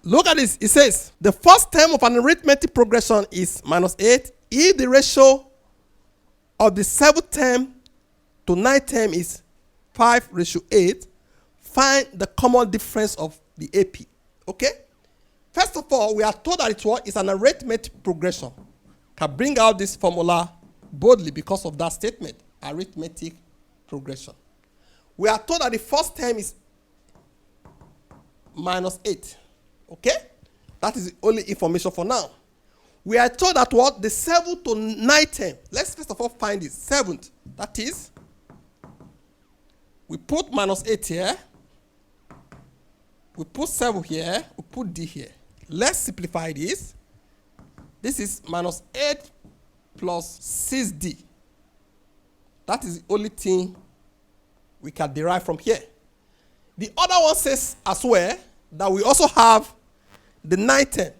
Look at this. It says the first term of an arithmetic progression is minus 8 if the ratio of the seventh term to ninth term is 5:8. Find the common difference of the AP. Okay? First of all, we are told that it's an arithmetic progression. Can bring out this formula boldly because of that statement, arithmetic progression. We are told that the first term is minus 8. Okay? That is the only information for now. We are told that what? The 7th to 9th term. Let's first of all find it. 7th. That is, we put minus 8 here. We put 7 here. We put D here. Let's simplify this. This is minus 8 plus 6D. That is the only thing we can derive from here. The other one says as well that we also have the 9th term.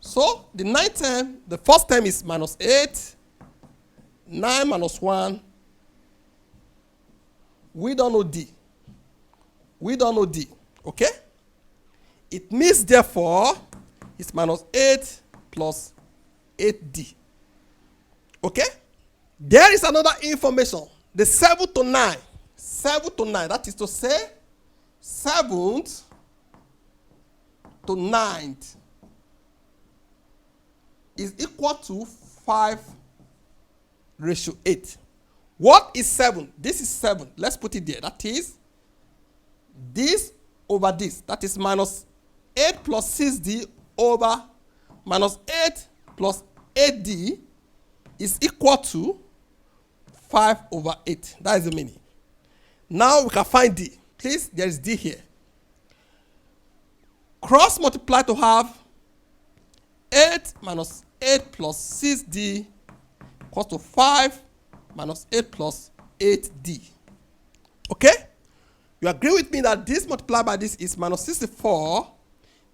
So the 9th term, the first term is minus 8, 9 minus 1. We don't know D. We don't know D. Okay? It means therefore it's minus 8 plus 8D. Okay? There is another information. The 7 to 9. 7 to 9. That is to say 7th to 9th is equal to 5:8. What is 7? This is 7. Let's put it there. That is this over this. That is minus 8 plus 6D over minus 8 plus 8D is equal to 5/8. That is the meaning. Now we can find D. Please, there is D here. Cross multiply to have 8 minus 8 plus 6D equals to 5 minus 8 plus 8D. Okay? You agree with me that this multiplied by this is minus 64.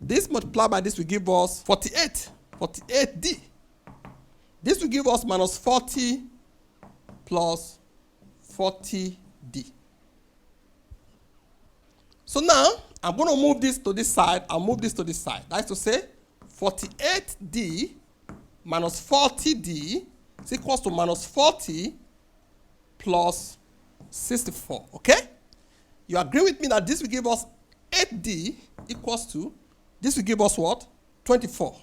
This multiplied by this will give us 48. 48D. This will give us minus 40 plus 40D. So now, I'm going to move this to this side. I'll move this to this side. That is to say, 48D minus 40D is equals to minus 40 plus 64. Okay? You agree with me that this will give us 8D equals to, this will give us what? 24.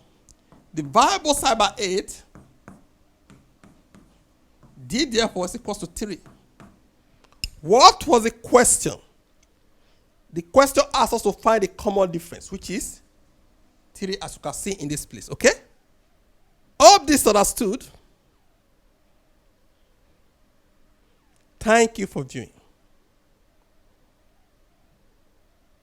Divide both sides by 8. D therefore is equals to 3. What was the question? The question asks us to find a common difference, which is 3, as you can see in this place. Okay? Hope this understood. Thank you for viewing.